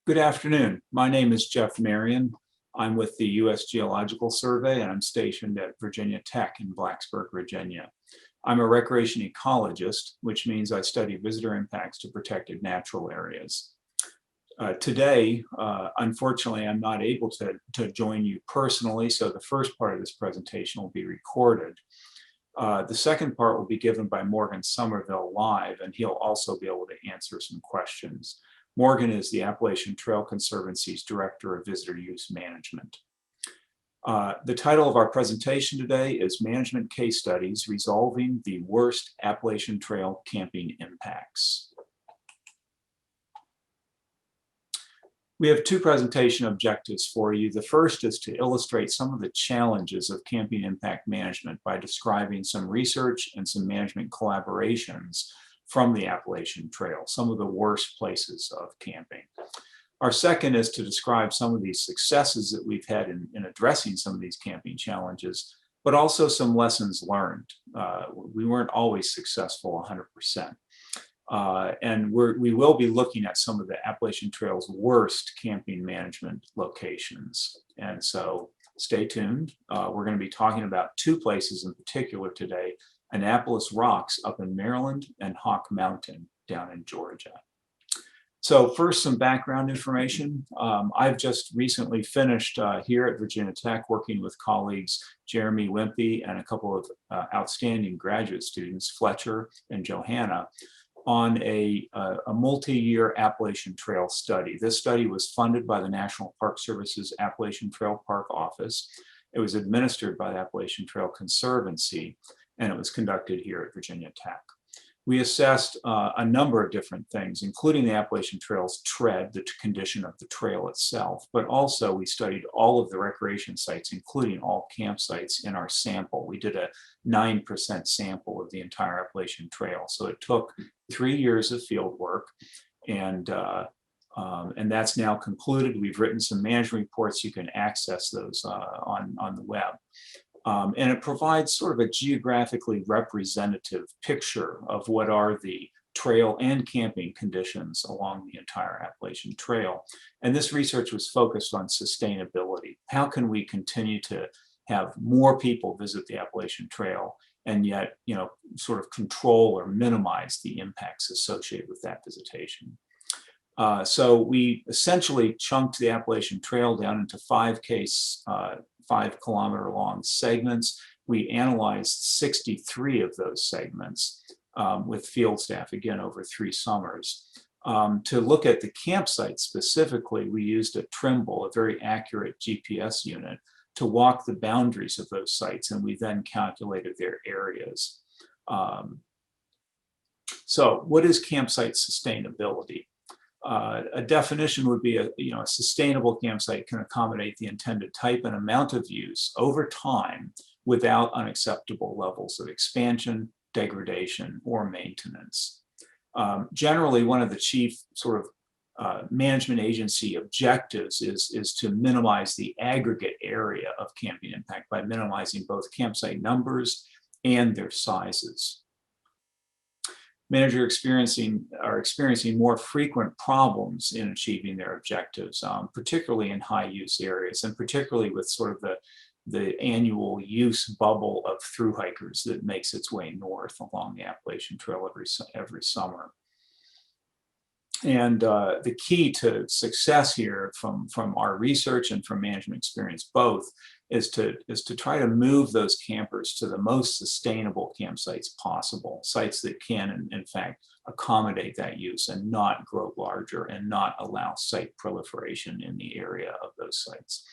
Good afternoon. My name is Jeff Marion. I'm with the U.S. Geological Survey, and I'm stationed at Virginia Tech in Blacksburg, Virginia. I'm a recreation ecologist, which means I study visitor impacts to protected natural areas. Today, unfortunately, I'm not able to join you personally, so the first part of this presentation will be recorded. The second part will be given by Morgan Sommerville live, and he'll also be able to answer some questions. Morgan is the Appalachian Trail Conservancy's Director of Visitor Use Management. The title of our presentation today is Management Case Studies Resolving the Worst Appalachian Trail Camping Impacts. We have two presentation objectives for you. The first is to illustrate some of the challenges of camping impact management by describing some research and some management collaborations from the Appalachian Trail, some of the worst places of camping. Our second is to describe some of these successes that we've had in addressing some of these camping challenges, but also some lessons learned. We weren't always successful 100%. And we will be looking at some of the Appalachian Trail's worst camping management locations. And so stay tuned. We're going to be talking about two places in particular today: Annapolis Rocks up in Maryland and Hawk Mtn down in Georgia. So first, some background information. I've just recently finished here at Virginia Tech working with colleagues Jeremy Wimpy and a couple of outstanding graduate students, Fletcher and Johanna, on a multi-year Appalachian Trail study. This study was funded by the National Park Service's Appalachian Trail Park Office. It was administered by the Appalachian Trail Conservancy, and it was conducted here at Virginia Tech. We assessed a number of different things, including the Appalachian Trail's tread, the condition of the trail itself, but also we studied all of the recreation sites, including all campsites in our sample. We did a 9% sample of the entire Appalachian Trail. So it took 3 years of field work, and that's now concluded. We've written some management reports. You can access those on the web. And it provides sort of a geographically representative picture of what are the trail and camping conditions along the entire Appalachian Trail. And this research was focused on sustainability. How can we continue to have more people visit the Appalachian Trail and yet, sort of control or minimize the impacts associated with that visitation? So we essentially chunked the Appalachian Trail down into 5 kilometer long segments. We analyzed 63 of those segments with field staff, again, over 3 summers. To look at the campsites specifically, we used a Trimble, a very accurate GPS unit, to walk the boundaries of those sites, and we then calculated their areas. So what is campsite sustainability? A definition would be a sustainable campsite can accommodate the intended type and amount of use over time without unacceptable levels of expansion, degradation, or maintenance. Generally, one of the chief sort of management agency objectives is to minimize the aggregate area of camping impact by minimizing both campsite numbers and their sizes. Managers are experiencing more frequent problems in achieving their objectives, particularly in high use areas, and particularly with sort of the annual use bubble of thru-hikers that makes its way north along the Appalachian Trail every summer. And the key to success here from our research and from management experience both is to try to move those campers to the most sustainable campsites possible, sites that can, in fact, accommodate that use and not grow larger and not allow site proliferation in the area of those sites.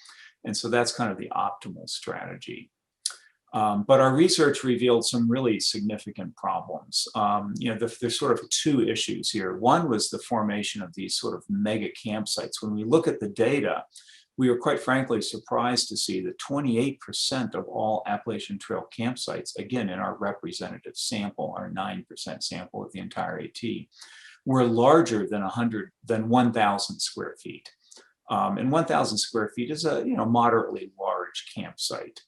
And so that's kind of the optimal strategy. But our research revealed some really significant problems. There's sort of 2 issues here. One was the formation of these sort of mega campsites. When we look at the data, we were quite frankly surprised to see that 28% of all Appalachian Trail campsites, again, in our representative sample, our 9% sample of the entire AT, were larger than 1,000 square feet. And 1,000 square feet is a moderately large campsite.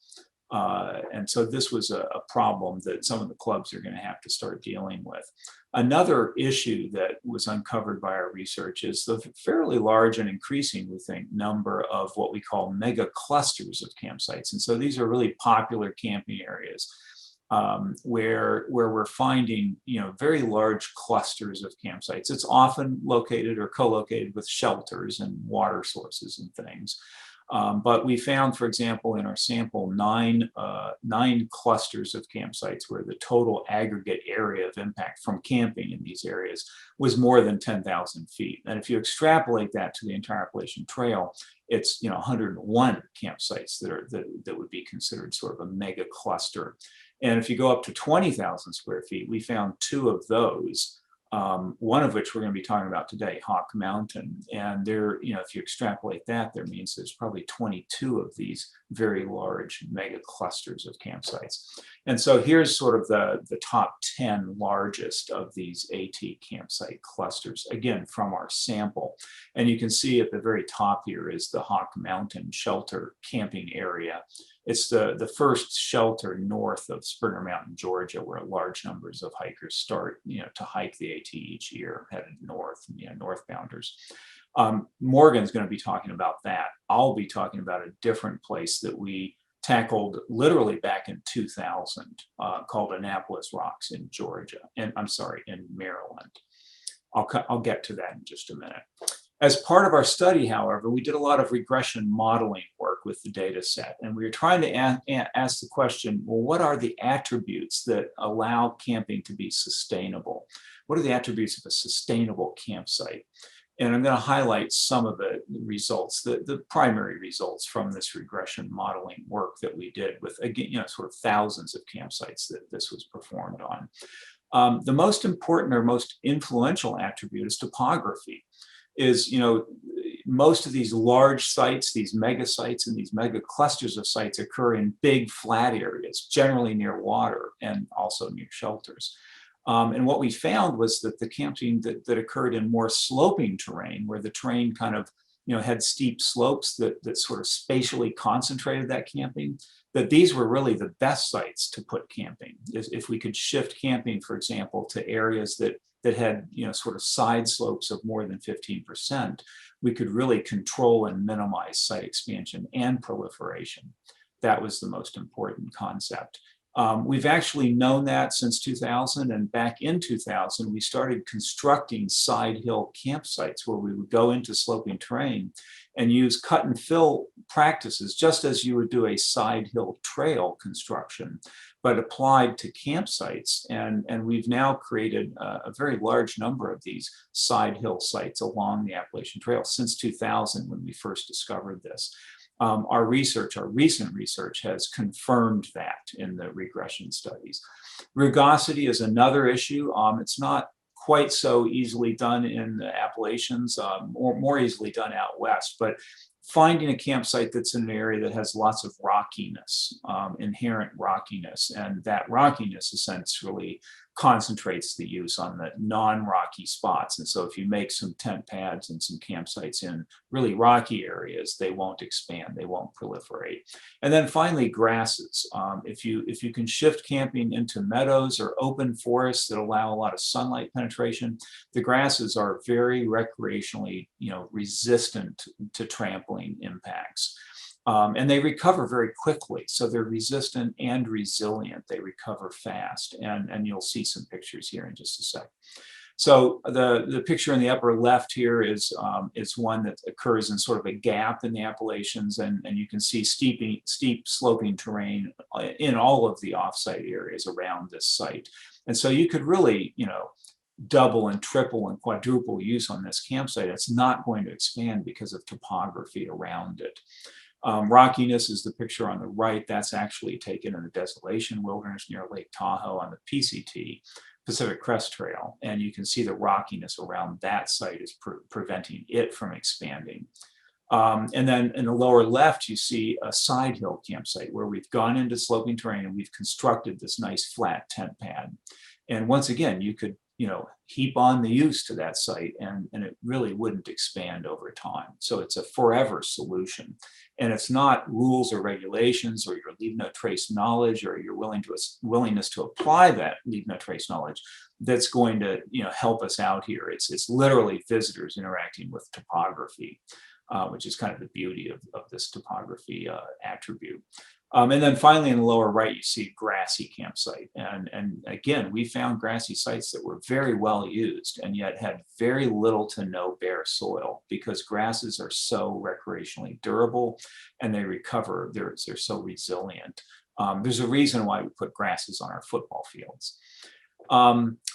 And so this was a problem that some of the clubs are going to have to start dealing with. Another issue that was uncovered by our research is the fairly large and increasing, we think, number of what we call mega clusters of campsites. And so these are really popular camping areas where we're finding, very large clusters of campsites. It's often located or co-located with shelters and water sources and things. But we found, for example, in our sample, nine clusters of campsites where the total aggregate area of impact from camping in these areas was more than 10,000 feet. And if you extrapolate that to the entire Appalachian Trail, it's 101 campsites that would be considered sort of a mega cluster. And if you go up to 20,000 square feet, we found 2 of those. One of which we're going to be talking about today, Hawk Mtn. And there, if you extrapolate that, there means there's probably 22 of these very large mega clusters of campsites. And so here's sort of the top 10 largest of these AT campsite clusters, again, from our sample. And you can see at the very top here is the Hawk Mtn Shelter camping area. It's the first shelter north of Springer Mountain, Georgia, where large numbers of hikers start, to hike the AT each year, headed north, northbounders. Morgan's going to be talking about that. I'll be talking about a different place that we tackled literally back in 2000, called Annapolis Rocks in Georgia, and in Maryland. I'll get to that in just a minute. As part of our study, however, we did a lot of regression modeling work with the data set, and we were trying to ask the question, well, what are the attributes that allow camping to be sustainable? What are the attributes of a sustainable campsite? And I'm going to highlight some of the results, the primary results from this regression modeling work that we did with, again, sort of thousands of campsites that this was performed on. The most important or most influential attribute is topography. Most of these large sites, these mega sites and these mega clusters of sites occur in big flat areas, generally near water and also near shelters. And what we found was that the camping that occurred in more sloping terrain, where the terrain kind of had steep slopes that sort of spatially concentrated that camping, that these were really the best sites to put camping. If we could shift camping, for example, to areas that had sort of side slopes of more than 15%, we could really control and minimize site expansion and proliferation. That was the most important concept. We've actually known that since 2000, and back in 2000, we started constructing side hill campsites where we would go into sloping terrain and use cut and fill practices, just as you would do a side hill trail construction, but applied to campsites. And we've now created a very large number of these side hill sites along the Appalachian Trail since 2000, when we first discovered this. Our recent research has confirmed that in the regression studies. Rugosity is another issue. It's not quite so easily done in the Appalachians, or more easily done out west, but finding a campsite that's in an area that has lots of rockiness, inherent rockiness, and that rockiness essentially concentrates the use on the non-rocky spots. And so if you make some tent pads and some campsites in really rocky areas, they won't expand, they won't proliferate. And then finally, grasses. If you can shift camping into meadows or open forests that allow a lot of sunlight penetration, the grasses are very recreationally, resistant to trampling impacts. And they recover very quickly. So they're resistant and resilient. They recover fast. And you'll see some pictures here in just a sec. So the picture in the upper left here is one that occurs in sort of a gap in the Appalachians. And you can see steep sloping terrain in all of the offsite areas around this site. And so you could really, double and triple and quadruple use on this campsite. It's not going to expand because of topography around it. Rockiness is the picture on the right. That's actually taken in the Desolation Wilderness near Lake Tahoe on the PCT, Pacific Crest Trail. And you can see the rockiness around that site is preventing it from expanding. And then in the lower left, you see a side hill campsite where we've gone into sloping terrain and we've constructed this nice flat tent pad. And once again, you could heap on the use to that site, and it really wouldn't expand over time. So it's a forever solution. And it's not rules or regulations or your leave no trace knowledge or your willingness to apply that leave no trace knowledge that's going to help us out here. It's literally visitors interacting with topography, which is kind of the beauty of this topography attribute. And then finally, in the lower right, you see grassy campsite. And again, we found grassy sites that were very well used and yet had very little to no bare soil, because grasses are so recreationally durable and they recover. They're so resilient. There's a reason why we put grasses on our football fields.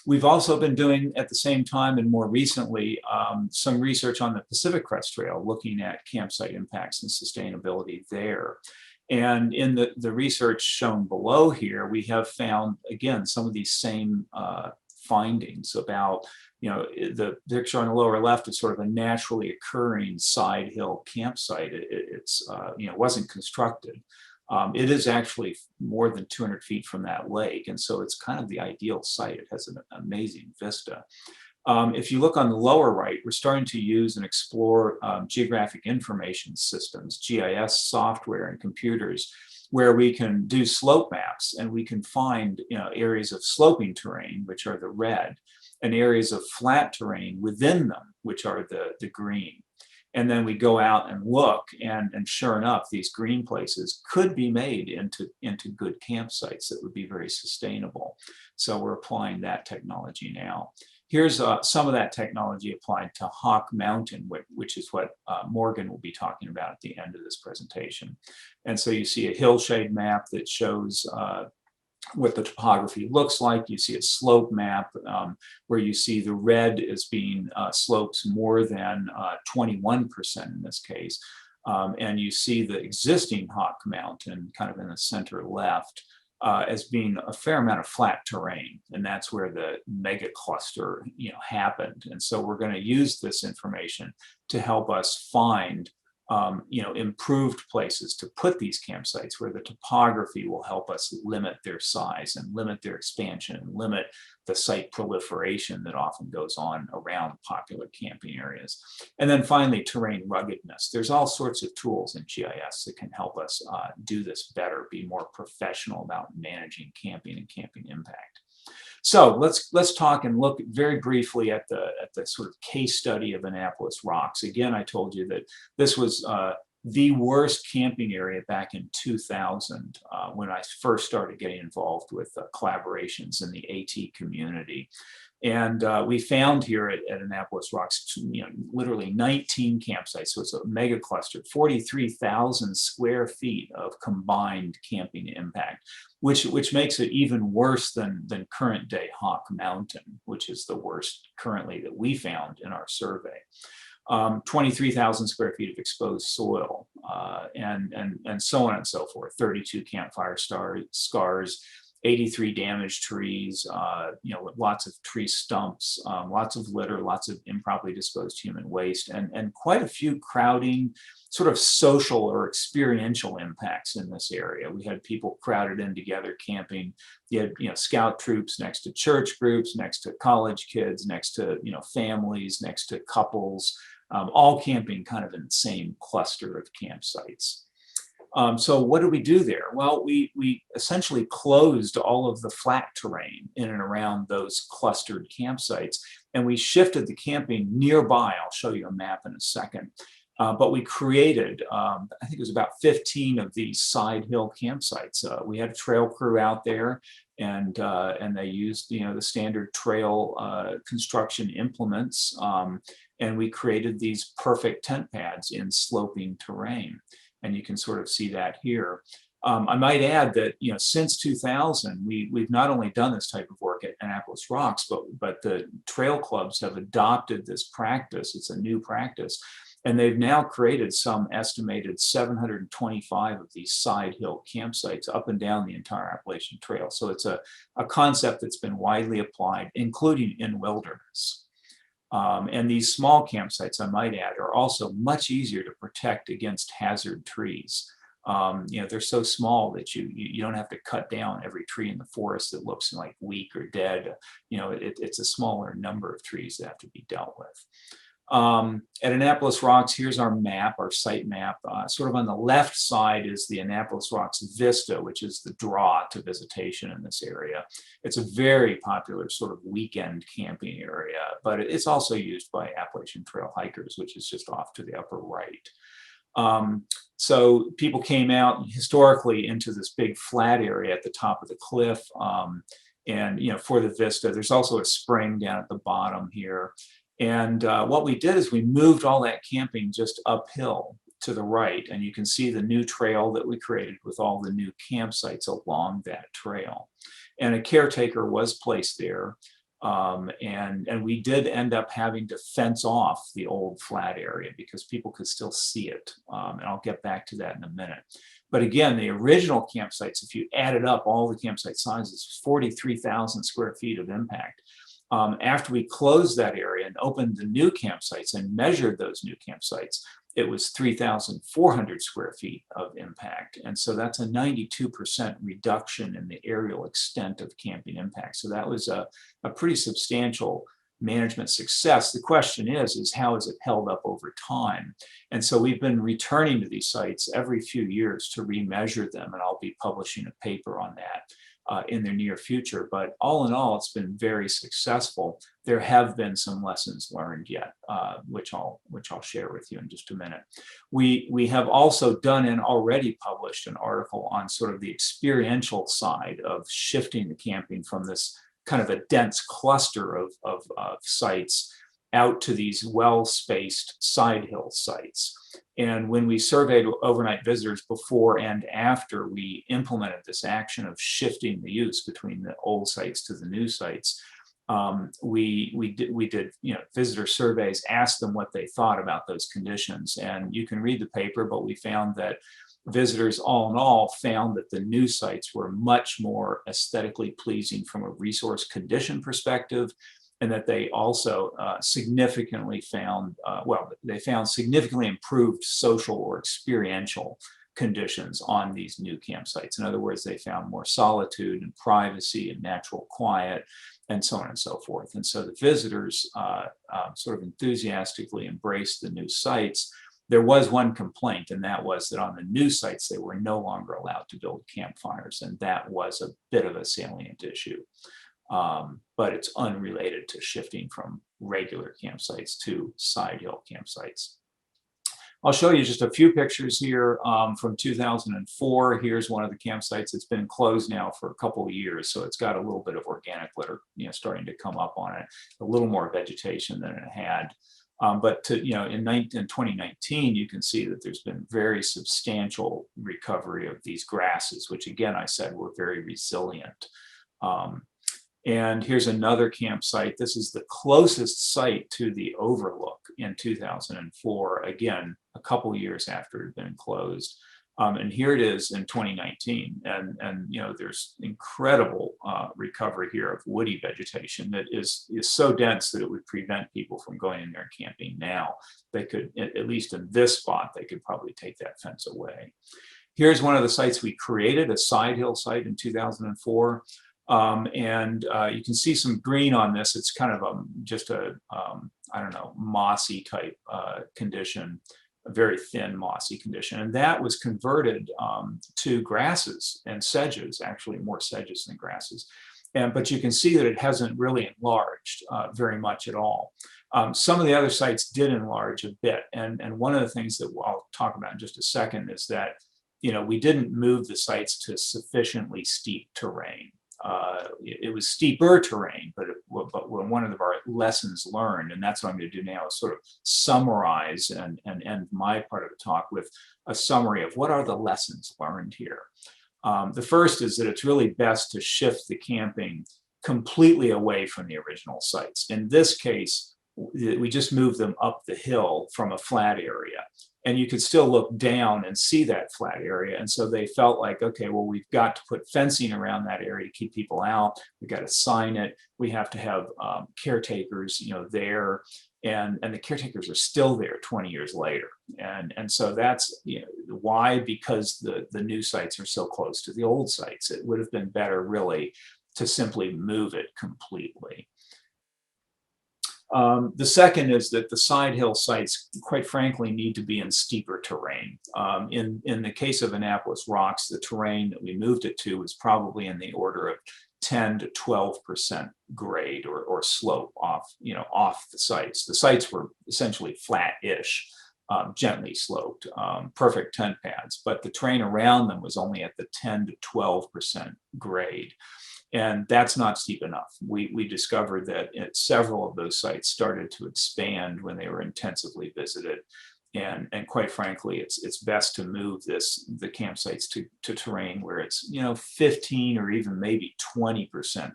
We've also been doing at the same time and more recently some research on the Pacific Crest Trail, looking at campsite impacts and sustainability there. And in the research shown below here, we have found, again, some of these same findings about, the picture on the lower left is sort of a naturally occurring side hill campsite. It's wasn't constructed. It is actually more than 200 feet from that lake. And so it's kind of the ideal site. It has an amazing vista. If you look on the lower right, we're starting to use and explore geographic information systems, GIS software and computers, where we can do slope maps and we can find areas of sloping terrain, which are the red, and areas of flat terrain within them, which are the green. And then we go out and look, and sure enough, these green places could be made into good campsites that would be very sustainable. So we're applying that technology now. Here's some of that technology applied to Hawk Mountain, which is what Morgan will be talking about at the end of this presentation. And so you see a hillshade map that shows what the topography looks like. You see a slope map where you see the red as being slopes more than 21% in this case. And you see the existing Hawk Mountain kind of in the center left as being a fair amount of flat terrain. And that's where the mega cluster happened. And so we're going to use this information to help us find improved places to put these campsites where the topography will help us limit their size and limit their expansion and limit the site proliferation that often goes on around popular camping areas. And then finally, terrain ruggedness. There's all sorts of tools in GIS that can help us do this better, be more professional about managing camping and camping impact. So let's talk and look very briefly at the sort of case study of Annapolis Rocks. Again, I told you that this was the worst camping area back in 2000 when I first started getting involved with collaborations in the AT community. And we found here at Annapolis Rocks, literally 19 campsites. So it's a mega cluster, 43,000 square feet of combined camping impact, which makes it even worse than current day Hawk Mountain, which is the worst currently that we found in our survey. 23,000 square feet of exposed soil, and so on and so forth. 32 campfire scars, 83 damaged trees, lots of tree stumps, lots of litter, lots of improperly disposed human waste, and quite a few crowding, sort of social or experiential impacts in this area. We had people crowded in together camping. You had scout troops next to church groups, next to college kids, next to families, next to couples, all camping kind of in the same cluster of campsites. So what did we do there? Well, we essentially closed all of the flat terrain in and around those clustered campsites, and we shifted the camping nearby. I'll show you a map in a second. But we created, I think it was about 15 of these side hill campsites. We had a trail crew out there, and they used the standard trail construction implements, and we created these perfect tent pads in sloping terrain. And you can sort of see that here. I might add that since 2000, we've not only done this type of work at Annapolis Rocks, but the trail clubs have adopted this practice. It's a new practice. And they've now created some estimated 725 of these side hill campsites up and down the entire Appalachian Trail. So it's a concept that's been widely applied, including in wilderness. And these small campsites, I might add, are also much easier to protect against hazard trees. They're so small that you don't have to cut down every tree in the forest that looks like weak or dead. It's a smaller number of trees that have to be dealt with. At Annapolis Rocks, here's our map, our site map. Sort of on the left side is the Annapolis Rocks vista, which is the draw to visitation in this area. It's a very popular sort of weekend camping area, but it's also used by Appalachian Trail hikers, which is just off to the upper right. So people came out historically into this big flat area at the top of the cliff, and for the vista. There's also a spring down at the bottom here. And what we did is we moved all that camping just uphill to the right, and you can see the new trail that we created with all the new campsites along that trail. And a caretaker was placed there, and we did end up having to fence off the old flat area because people could still see it, and I'll get back to that in a minute. But again, the original campsites, if you added up all the campsite sizes, 43,000 square feet of impact. After we closed that area and opened the new campsites and measured those new campsites, it was 3,400 square feet of impact. And so that's a 92% reduction in the aerial extent of camping impact. So that was a pretty substantial management success. The question is how is it held up over time? And so we've been returning to these sites every few years to remeasure them, and I'll be publishing a paper on that in the near future. But all in all, it's been very successful. There have been some lessons learned yet, which I'll share with you in just a minute. We have also done and already published an article on sort of the experiential side of shifting the camping from this kind of a dense cluster of sites out to these well-spaced side hill sites. And when we surveyed overnight visitors before and after we implemented this action of shifting the use between the old sites to the new sites, we did visitor surveys, asked them what they thought about those conditions. And you can read the paper, but we found that visitors all in all found that the new sites were much more aesthetically pleasing from a resource condition perspective, and that they also significantly found, they found significantly improved social or experiential conditions on these new campsites. In other words, they found more solitude and privacy and natural quiet and so on and so forth. And so the visitors sort of enthusiastically embraced the new sites. There was one complaint, and that was that on the new sites, they were no longer allowed to build campfires, and that was a bit of a salient issue. But it's unrelated to shifting from regular campsites to side hill campsites. I'll show you just a few pictures here from 2004. Here's one of the campsites. It's been closed now for a couple of years, so it's got a little bit of organic litter, starting to come up on it, a little more vegetation than it had. But in 2019, you can see that there's been very substantial recovery of these grasses, which again, I said were very resilient. And here's another campsite. This is the closest site to the overlook in 2004, again, a couple years after it had been closed. And here it is in 2019. And there's incredible recovery here of woody vegetation that is so dense that it would prevent people from going in there and camping now. They could, at least in this spot, they could probably take that fence away. Here's one of the sites we created, a side hill site in 2004. And you can see some green on this. It's kind of just a, I don't know, mossy type condition, a very thin mossy condition. And that was converted to grasses and sedges, actually more sedges than grasses. But you can see that it hasn't really enlarged very much at all. Some of the other sites did enlarge a bit. And one of the things that I'll talk about in just a second is that, we didn't move the sites to sufficiently steep terrain. It was steeper terrain, but one of our lessons learned, and that's what I'm going to do now, is sort of summarize and end my part of the talk with a summary of what are the lessons learned here. The first is that it's really best to shift the camping completely away from the original sites. In this case, we just moved them up the hill from a flat area. And you could still look down and see that flat area. And so they felt like, okay, well, we've got to put fencing around that area to keep people out. We've got to sign it. We have to have caretakers, there. And the caretakers are still there 20 years later. And so that's why, because the new sites are so close to the old sites. It would have been better really to simply move it completely. The second is that the side hill sites, quite frankly, need to be in steeper terrain. In the case of Annapolis Rocks, the terrain that we moved it to was probably in the order of 10 to 12% grade or slope off the sites. The sites were essentially flat-ish, gently sloped, perfect tent pads, but the terrain around them was only at the 10 to 12% grade. And that's not steep enough. We discovered that several of those sites started to expand when they were intensively visited. And quite frankly, it's best to move the campsites to terrain where it's 15 or even maybe 20%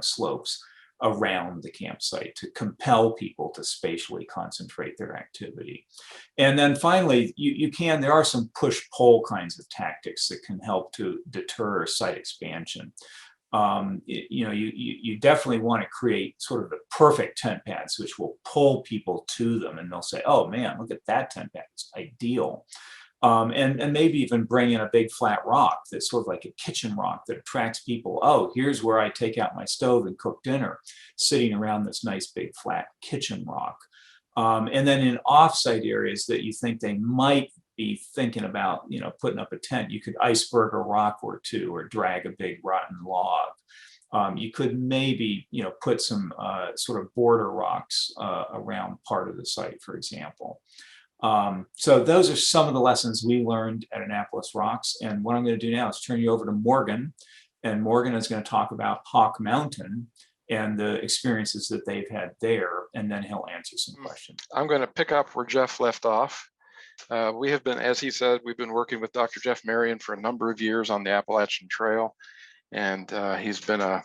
slopes around the campsite to compel people to spatially concentrate their activity. And then finally, there are some push-pull kinds of tactics that can help to deter site expansion. You definitely want to create sort of the perfect tent pads, which will pull people to them, and they'll say, "Oh man, look at that tent pad; it's ideal." And maybe even bring in a big flat rock that's sort of like a kitchen rock that attracts people. Oh, here's where I take out my stove and cook dinner, sitting around this nice big flat kitchen rock. And then in off-site areas that you think they might be thinking about, putting up a tent, you could iceberg a rock or two or drag a big rotten log. You could maybe, put some sort of border rocks around part of the site, for example. So those are some of the lessons we learned at Annapolis Rocks. And what I'm going to do now is turn you over to Morgan. And Morgan is going to talk about Hawk Mountain and the experiences that they've had there. And then he'll answer some questions. I'm going to pick up where Jeff left off. We have been, as he said, we've been working with Dr. Jeff Marion for a number of years on the Appalachian Trail. And he's been a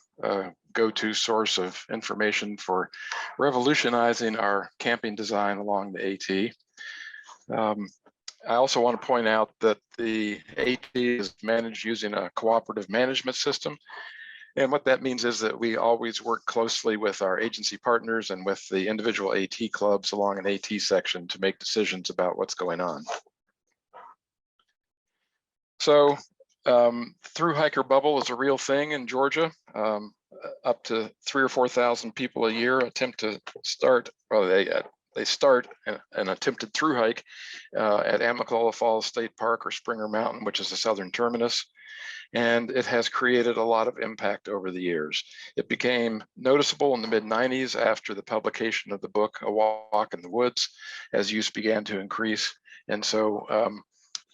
go-to source of information for revolutionizing our camping design along the AT. I also want to point out that the AT is managed using a cooperative management system. And what that means is that we always work closely with our agency partners and with the individual AT clubs along an AT section to make decisions about what's going on. So thru-hiker bubble is a real thing in Georgia. Up to 3,000 or 4,000 people a year attempt to start, well, they start an attempted thru-hike at Amicalola Falls State Park or Springer Mountain, which is the southern terminus. And it has created a lot of impact over the years. It became noticeable in the mid-90s after the publication of the book, A Walk in the Woods, as use began to increase. And so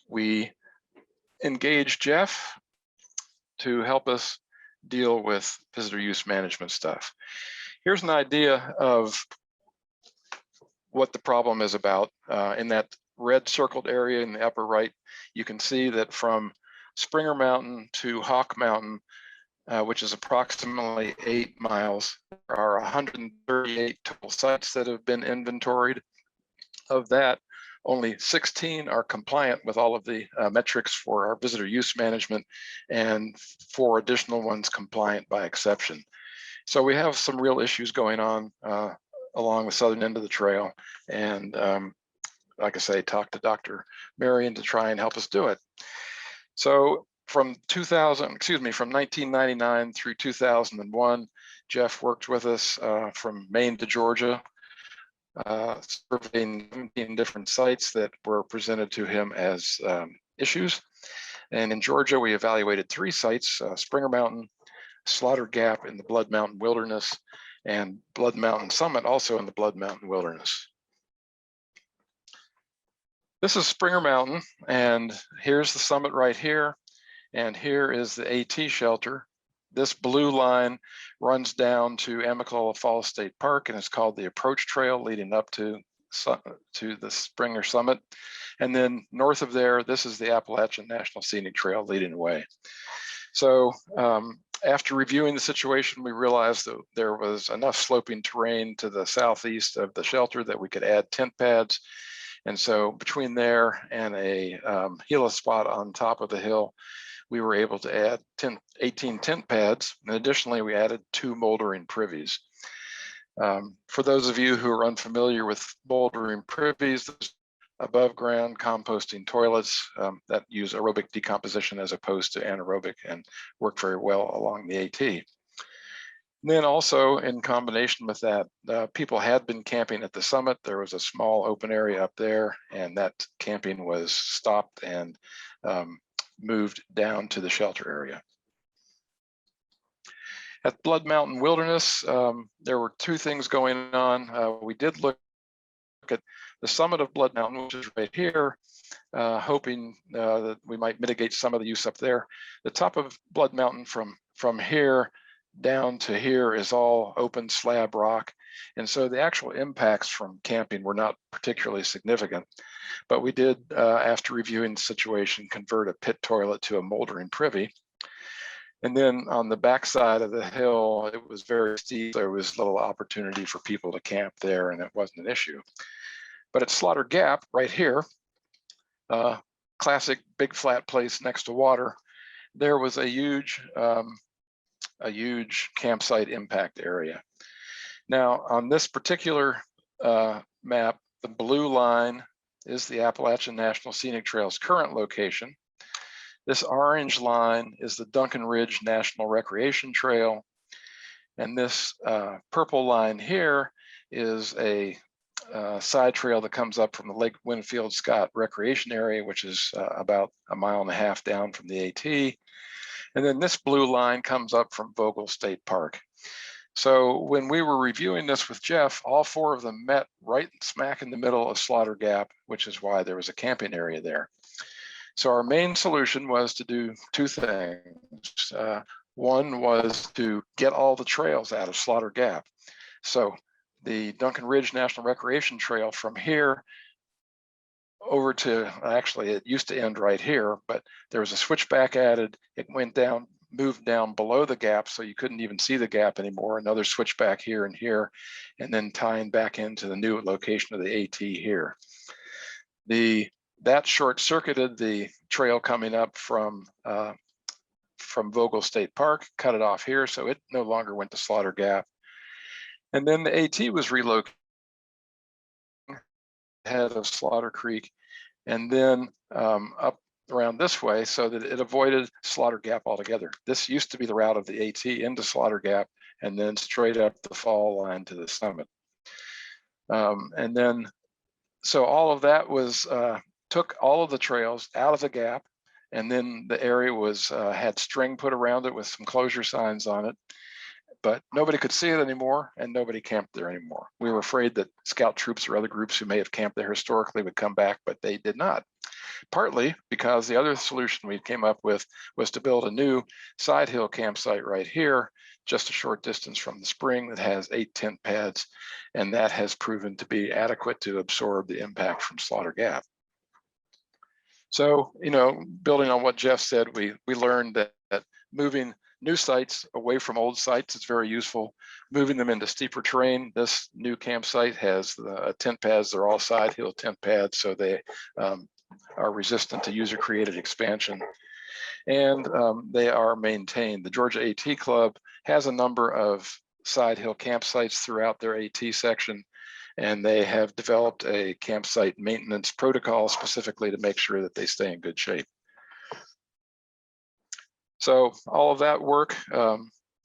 we engaged Jeff to help us deal with visitor use management stuff. Here's an idea of what the problem is about. In that red circled area in the upper right, you can see that from Springer Mountain to Hawk Mountain, which is approximately 8 miles, there are 138 total sites that have been inventoried. Of that, only 16 are compliant with all of the metrics for our visitor use management, and 4 additional ones compliant by exception. So we have some real issues going on along the southern end of the trail. And like I say, talk to Dr. Marion to try and help us do it. So from 1999 through 2001, Jeff worked with us from Maine to Georgia, surveying 17 different sites that were presented to him as issues. And in Georgia, we evaluated 3 sites, Springer Mountain, Slaughter Gap in the Blood Mountain Wilderness, and Blood Mountain Summit, also in the Blood Mountain Wilderness. This is Springer Mountain, and here's the summit right here, and here is the AT shelter. This blue line runs down to Amicalola Falls State Park, and it's called the approach trail leading up to the Springer Summit. And then north of there, this is the Appalachian National Scenic Trail leading away. So after reviewing the situation, we realized that there was enough sloping terrain to the southeast of the shelter that we could add tent pads. And so between there and a helo spot on top of the hill, we were able to add 18 tent pads. And additionally, we added 2 moldering privies. For those of you who are unfamiliar with moldering privies, those above ground composting toilets that use aerobic decomposition as opposed to anaerobic, and work very well along the AT. And then also in combination with that, people had been camping at the summit. There was a small open area up there, and that camping was stopped and moved down to the shelter area. At Blood Mountain Wilderness, there were two things going on. We did look at the summit of Blood Mountain, which is right here, hoping that we might mitigate some of the use up there. The top of Blood Mountain from here down to here is all open slab rock. And so the actual impacts from camping were not particularly significant. But we did, after reviewing the situation, convert a pit toilet to a moldering privy. And then on the backside of the hill, it was very steep. There was little opportunity for people to camp there, and it wasn't an issue. But at Slaughter Gap, right here, classic big flat place next to water, there was a huge campsite impact area. Now, on this particular map, the blue line is the Appalachian National Scenic Trail's current location. This orange line is the Duncan Ridge National Recreation Trail. And this purple line here is a side trail that comes up from the Lake Winfield Scott Recreation Area, which is about 1.5 miles down from the AT. And then this blue line comes up from Vogel State Park. So when we were reviewing this with Jeff, all four of them met right smack in the middle of Slaughter Gap, which is why there was a camping area there. So our main solution was to do two things. One was to get all the trails out of Slaughter Gap. So the Duncan Ridge National Recreation Trail from here over to, actually it used to end right here, but there was a switchback added. It went down, moved down below the gap, so you couldn't even see the gap anymore. Another switchback here and here, and then tying back into the new location of the AT here. That short-circuited the trail coming up from Vogel State Park, cut it off here, so it no longer went to Slaughter Gap. And then the AT was relocated ahead of Slaughter Creek, and then up around this way so that it avoided Slaughter Gap altogether. This used to be the route of the AT into Slaughter Gap and then straight up the fall line to the summit. And then, so all of that was, took all of the trails out of the gap, and then the area was had string put around it with some closure signs on it. But nobody could see it anymore, and nobody camped there anymore. We were afraid that scout troops or other groups who may have camped there historically would come back, but they did not. Partly because the other solution we came up with was to build a new side hill campsite right here, just a short distance from the spring, that has 8 tent pads, and that has proven to be adequate to absorb the impact from Slaughter Gap. So, you know, building on what Jeff said, we learned that moving new sites away from old sites is very useful. Moving them into steeper terrain, this new campsite has the tent pads. They're all side hill tent pads, so they are resistant to user-created expansion, and they are maintained. The Georgia AT Club has a number of side hill campsites throughout their AT section, and they have developed a campsite maintenance protocol specifically to make sure that they stay in good shape. So all of that work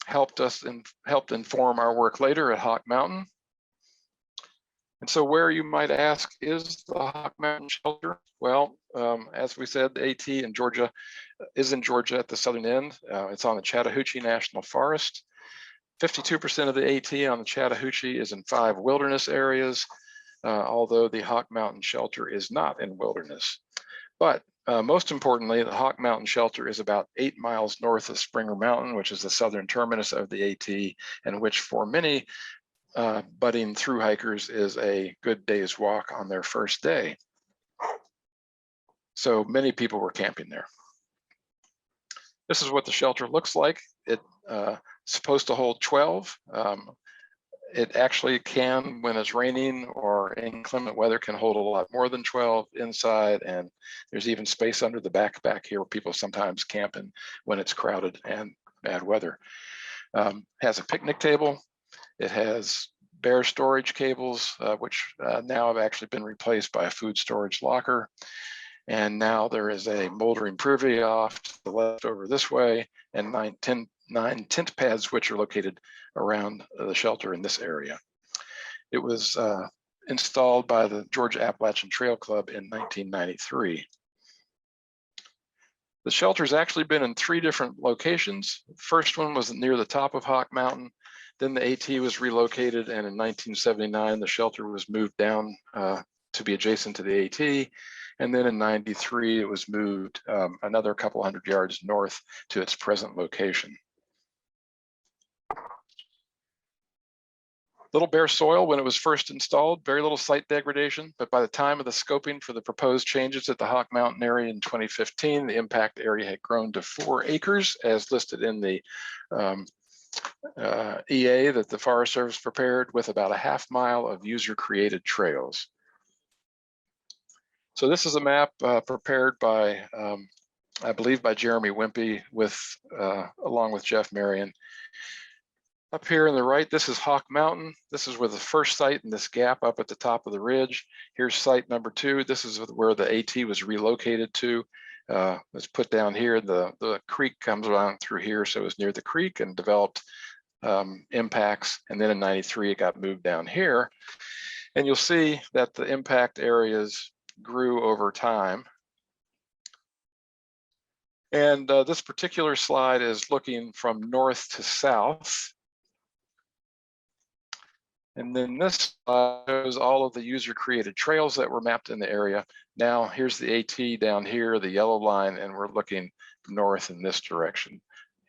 helped inform our work later at Hawk Mountain. And so where, you might ask, is the Hawk Mtn Shelter? Well, as we said, the AT in Georgia is in Georgia at the southern end. It's on the Chattahoochee National Forest. 52% of the AT on the Chattahoochee is in 5 wilderness areas, although the Hawk Mtn Shelter is not in wilderness. But most importantly, the Hawk Mtn Shelter is about 8 miles north of Springer Mountain, which is the southern terminus of the AT, and which for many budding through hikers is a good day's walk on their first day. So many people were camping there. This is what the shelter looks like. It's supposed to hold 12. It actually can, when it's raining or inclement weather, can hold a lot more than 12 inside, and there's even space under the back here where people sometimes camp in when it's crowded and bad weather. Has a picnic table. It has bear storage cables, which now have actually been replaced by a food storage locker. And now there is a moldering privy off to the left over this way, and nine tent pads, which are located around the shelter in this area. It was installed by the Georgia Appalachian Trail Club in 1993. The shelter's actually been in 3 different locations. The first one was near the top of Hawk Mountain. Then the AT was relocated, and in 1979, the shelter was moved down to be adjacent to the AT. And then in 93, it was moved another couple hundred yards north to its present location. Little bare soil when it was first installed, very little site degradation, but by the time of the scoping for the proposed changes at the Hawk Mountain area in 2015, the impact area had grown to 4 acres as listed in the EA that the Forest Service prepared, with about a ½ mile of user-created trails. So this is a map prepared by, I believe, by Jeremy Wimpy along with Jeff Marion. Up here on the right, this is Hawk Mountain. This is where the first site in this gap up at the top of the ridge. Here's site number 2. This is where the AT was relocated to. It's put down here. The creek comes around through here, so it was near the creek and developed impacts. And then in 93, it got moved down here. And you'll see that the impact areas grew over time. And this particular slide is looking from north to south. And then this shows all of the user-created trails that were mapped in the area. Now, here's the AT down here, the yellow line, and we're looking north in this direction.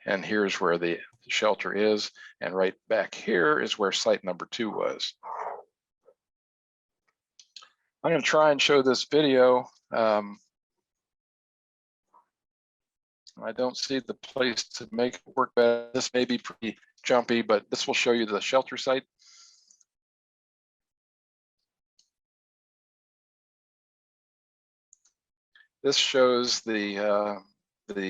And here's where the shelter is. And right back here is where site number 2 was. I'm going to try and show this video. I don't see the place to make it work better. This may be pretty jumpy, but this will show you the shelter site. This shows the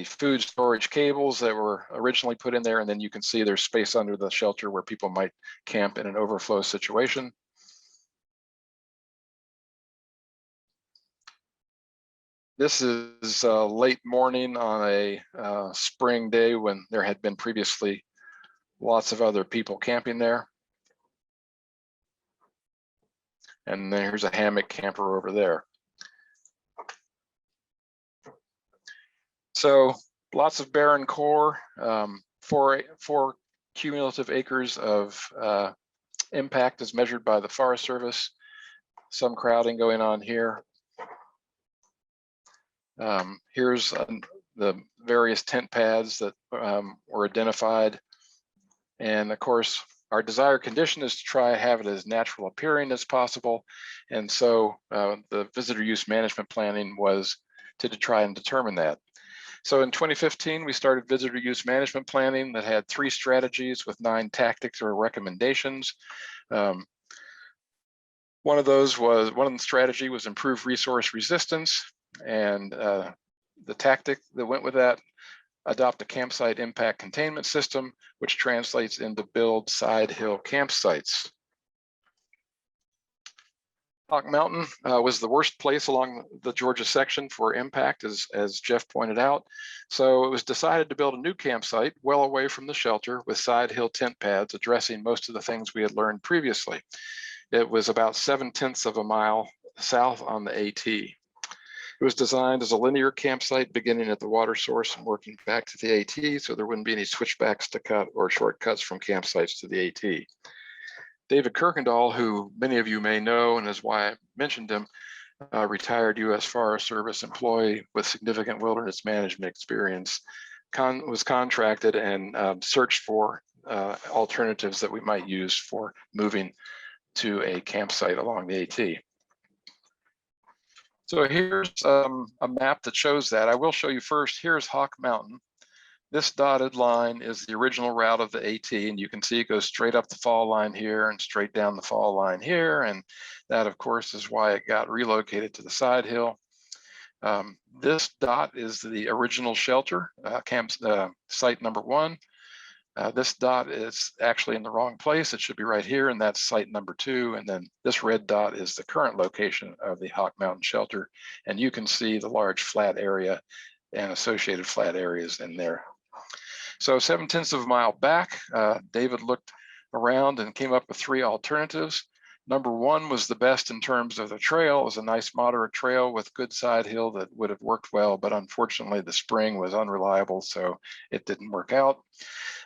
food storage cables that were originally put in there, and then you can see there's space under the shelter where people might camp in an overflow situation. This is late morning on a spring day when there had been previously lots of other people camping there. And there's a hammock camper over there. So lots of barren core, 4 cumulative acres of impact as measured by the Forest Service. Some crowding going on here. Here's the various tent pads that were identified. And of course, our desired condition is to try to have it as natural appearing as possible. And so the visitor use management planning was to try and determine that. So in 2015, we started visitor use management planning that had 3 strategies with 9 tactics or recommendations. One of the strategy was improve resource resistance, and the tactic that went with that, adopt a campsite impact containment system, which translates into build side hill campsites. Hawk Mountain was the worst place along the Georgia section for impact, as Jeff pointed out. So it was decided to build a new campsite well away from the shelter with side hill tent pads, addressing most of the things we had learned previously. It was about 7/10 of a mile south on the AT. It was designed as a linear campsite beginning at the water source and working back to the AT, so there wouldn't be any switchbacks to cut or shortcuts from campsites to the AT. David Kirkendall, who many of you may know and is why I mentioned him, retired U.S. Forest Service employee with significant wilderness management experience, was contracted and searched for alternatives that we might use for moving to a campsite along the AT. So here's a map that shows that. I will show you first, here's Hawk Mountain. This dotted line is the original route of the AT, and you can see it goes straight up the fall line here and straight down the fall line here. And that, of course, is why it got relocated to the side hill. This dot is the original shelter, site number 1. This dot is actually in the wrong place. It should be right here, and that's site number 2. And then this red dot is the current location of the Hawk Mtn Shelter. And you can see the large flat area and associated flat areas in there. So 7/10 of a mile back, David looked around and came up with 3 alternatives. Number 1 was the best in terms of the trail. It was a nice moderate trail with good side hill that would have worked well, but unfortunately the spring was unreliable, so it didn't work out.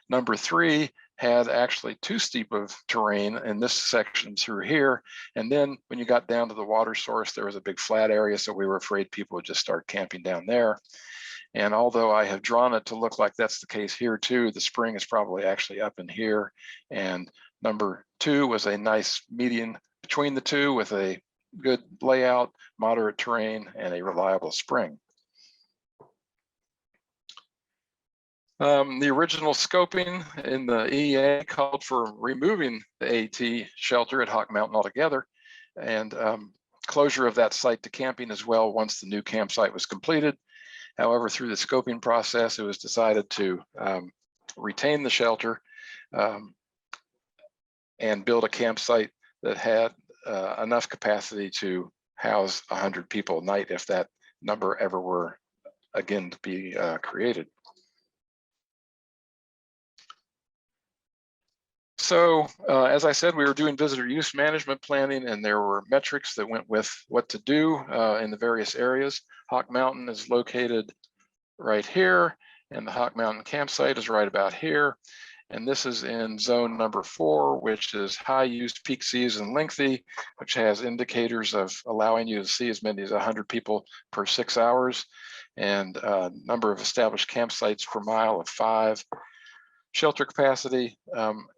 Number 3 had actually too steep of terrain in this section through here. And then when you got down to the water source, there was a big flat area, so we were afraid people would just start camping down there. And although I have drawn it to look like that's the case here too, the spring is probably actually up in here. And number 2 was a nice median between the two with a good layout, moderate terrain, and a reliable spring. The original scoping in the EA called for removing the A.T shelter at Hawk Mountain altogether, and closure of that site to camping as well once the new campsite was completed. However, through the scoping process, it was decided to retain the shelter and build a campsite that had enough capacity to house 100 people a night if that number ever were again to be created. So as I said, we were doing visitor use management planning, and there were metrics that went with what to do in the various areas. Hawk Mountain is located right here, and the Hawk Mountain campsite is right about here. And this is in zone number 4, which is high use, peak season, lengthy, which has indicators of allowing you to see as many as 100 people per 6 hours, and number of established campsites per mile of 5. Shelter capacity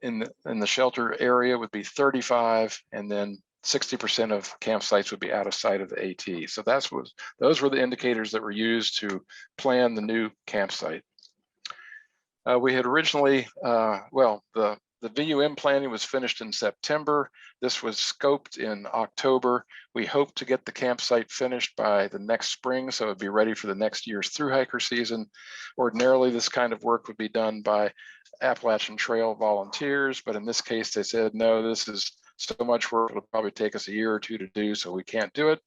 in the shelter area would be 35, and then 60% of campsites would be out of sight of the A.T. So those were the indicators that were used to plan the new campsite. We had originally, the VUM planning was finished in September. This was scoped in October. We hope to get the campsite finished by the next spring, so it'd be ready for the next year's thru-hiker season. Ordinarily, this kind of work would be done by Appalachian Trail volunteers, but in this case, they said, no, this is so much work, it'll probably take us a year or 2 to do, so we can't do it.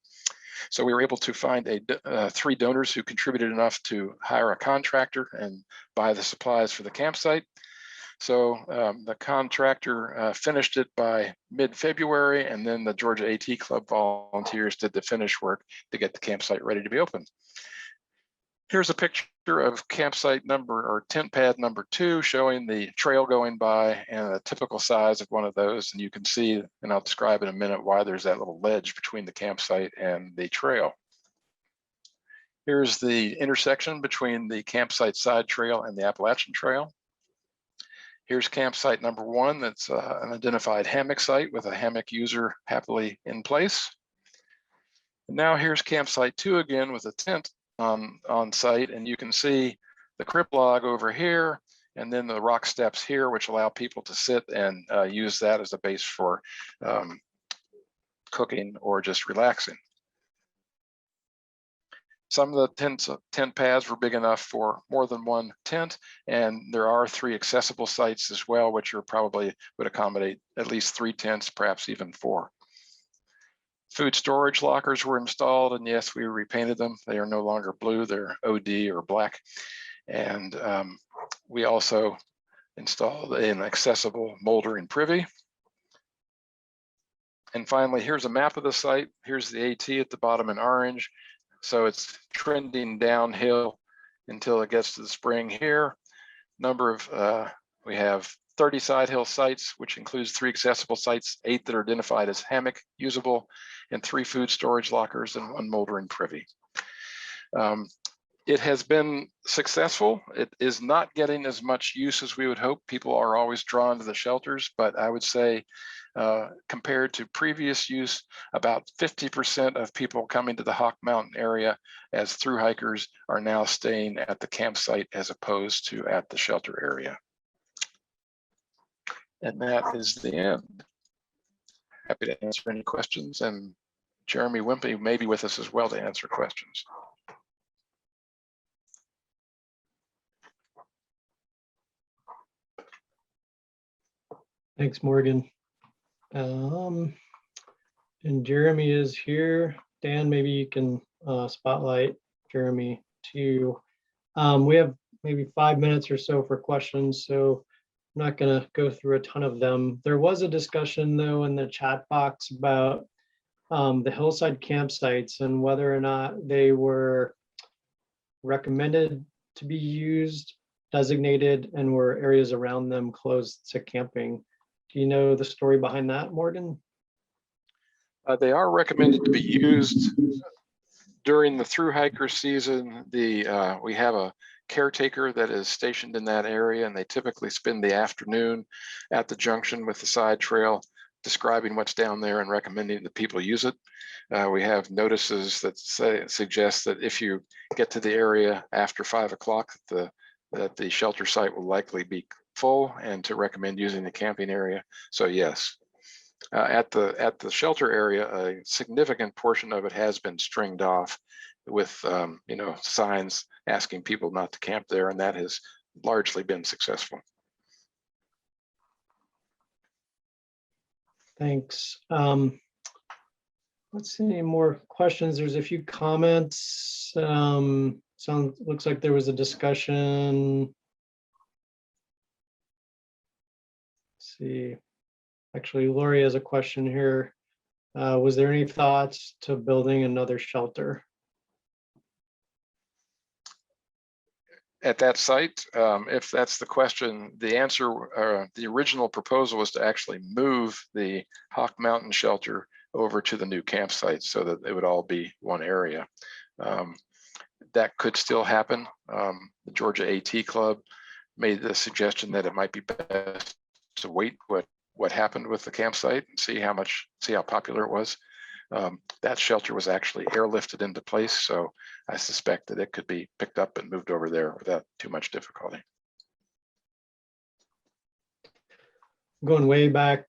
So we were able to find 3 donors who contributed enough to hire a contractor and buy the supplies for the campsite. So the contractor finished it by mid-February, and then the Georgia A.T. Club volunteers did the finish work to get the campsite ready to be opened. Here's a picture of campsite number, or tent pad number 2, showing the trail going by and a typical size of one of those. And you can see, and I'll describe in a minute, why there's that little ledge between the campsite and the trail. Here's the intersection between the campsite side trail and the Appalachian Trail. Here's campsite number 1. That's an identified hammock site with a hammock user happily in place. And now here's campsite 2 again with a tent on site, and you can see the crib log over here, and then the rock steps here, which allow people to sit and use that as a base for cooking or just relaxing. Some of the tent pads were big enough for more than 1 tent, and there are 3 accessible sites as well, which are probably would accommodate at least 3 tents, perhaps even 4. Food storage lockers were installed, and yes, we repainted them. They are no longer blue, they're OD or black. And we also installed an accessible moldering privy. And finally, here's a map of the site. Here's the A.T. at the bottom in orange. So it's trending downhill until it gets to the spring here. We have 30 side hill sites, which includes 3 accessible sites, 8 that are identified as hammock usable, and 3 food storage lockers and 1 moldering privy. It has been successful. It is not getting as much use as we would hope. People are always drawn to the shelters, but I would say compared to previous use, about 50% of people coming to the Hawk Mountain area as thru-hikers are now staying at the campsite as opposed to at the shelter area. And that is the end. Happy to answer any questions, and Jeremy Wimpy may be with us as well to answer questions. Thanks, Morgan. And Jeremy is here. Dan, maybe you can spotlight Jeremy too. We have maybe 5 minutes or so for questions, so I'm not going to go through a ton of them. There was a discussion though in the chat box about the hillside campsites and whether or not they were recommended to be used, designated, and were areas around them closed to camping. Do you know the story behind that, Morgan? They are recommended to be used during the thru-hiker season. We have a caretaker that is stationed in that area, and they typically spend the afternoon at the junction with the side trail, describing what's down there and recommending that people use it. We have notices that suggest that if you get to the area after 5 o'clock, that the shelter site will likely be full, and to recommend using the camping area. So yes, at the shelter area, a significant portion of it has been stringed off with signs asking people not to camp there, and that has largely been successful. Thanks. Let's see, any more questions? There's a few comments. Looks like there was a discussion. Let's see. Actually, Lori has a question here. Was there any thoughts to building another shelter? At that site, if that's the question, the answer, the original proposal was to actually move the Hawk Mtn Shelter over to the new campsite so that it would all be one area. That could still happen. The Georgia A.T Club made the suggestion that it might be best to wait what happened with the campsite and see how popular it was. That shelter was actually airlifted into place, so I suspect that it could be picked up and moved over there without too much difficulty. Going way back,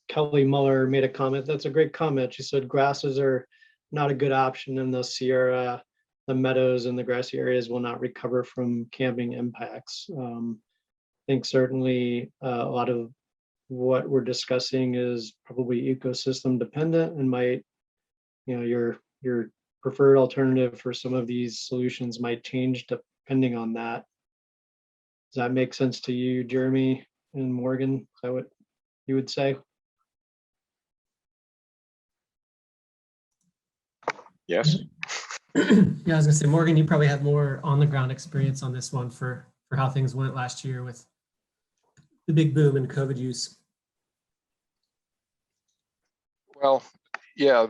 Kelly Muller made a comment. That's a great comment. She said grasses are not a good option in the Sierra. The meadows and the grassy areas will not recover from camping impacts. I think certainly a lot of what we're discussing is probably ecosystem dependent, and might, your preferred alternative for some of these solutions might change depending on that. Does that make sense to you, Jeremy and Morgan? Is that what you would say? Yes. Yeah, I was gonna say, Morgan, you probably have more on the ground experience on this one for how things went last year with the big boom in COVID use. Well, yeah,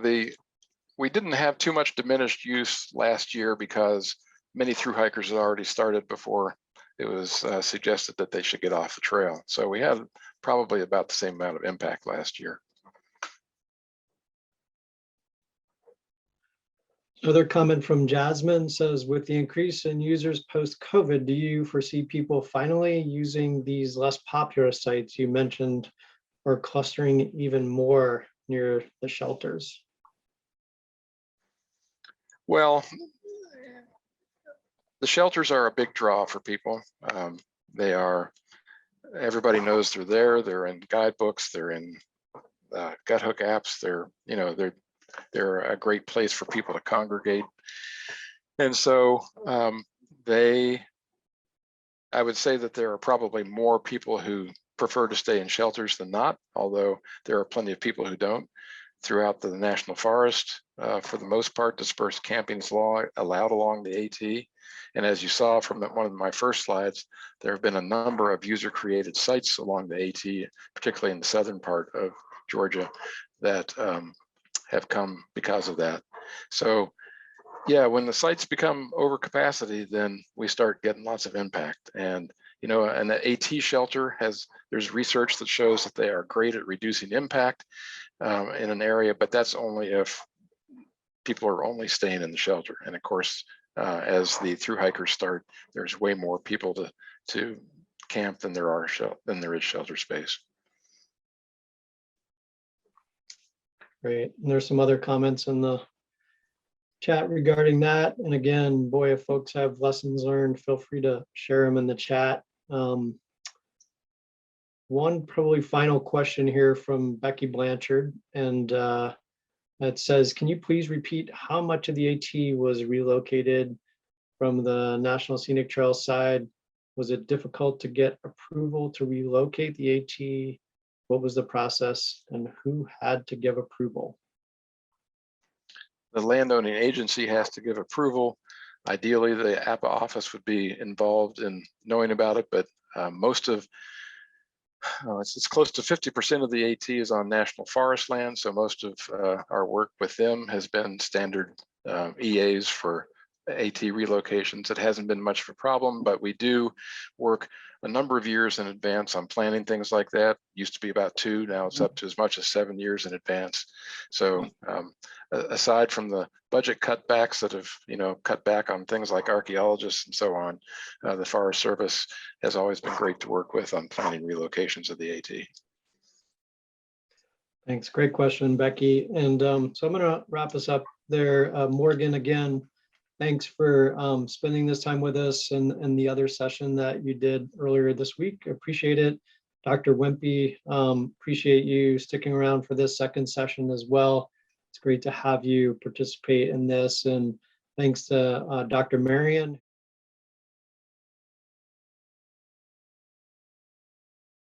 we didn't have too much diminished use last year because many thru-hikers had already started before it was suggested that they should get off the trail. So we had probably about the same amount of impact last year. Another comment from Jasmine says, with the increase in users post-COVID, do you foresee people finally using these less popular sites you mentioned, or clustering even more near the shelters? Well, the shelters are a big draw for people. Everybody knows they're there. They're in guidebooks. They're in gut hook apps. They're a great place for people to congregate. And so I would say that there are probably more people who prefer to stay in shelters than not, although there are plenty of people who don't. Throughout the national forest, for the most part, dispersed camping is allowed along the A.T. And as you saw from one of my first slides, there have been a number of user-created sites along the A.T., particularly in the southern part of Georgia, that have come because of that. So yeah, when the sites become over capacity, then we start getting lots of impact. And and the A.T shelter there's research that shows that they are great at reducing impact in an area, but that's only if people are only staying in the shelter. And of course, as the thru-hikers start, there's way more people to camp than there is shelter space. Great. And there's some other comments in the chat regarding that. And again, boy, if folks have lessons learned, feel free to share them in the chat. one probably final question here from Becky Blanchard, and it says, can you please repeat how much of the AT was relocated from the National Scenic Trail side? Was it difficult to get approval to relocate the AT? What was the process and who had to give approval? The landowning agency has to give approval. Ideally, the APA office would be involved in knowing about it, but most of it's close to 50% of the AT is on national forest land. So most of our work with them has been standard EAs for AT relocations. It hasn't been much of a problem, but we do work a number of years in advance on planning things like that. Used to be about 2, now it's up to as much as 7 years in advance. So aside from the budget cutbacks that have, cut back on things like archaeologists and so on, the Forest Service has always been great to work with on planning relocations of the AT. Thanks. Great question, Becky. And so I'm going to wrap us up there. Morgan, again, thanks for spending this time with us and the other session that you did earlier this week. Appreciate it. Dr. Wimpy, appreciate you sticking around for this second session as well. It's great to have you participate in this. And thanks to Dr. Marion,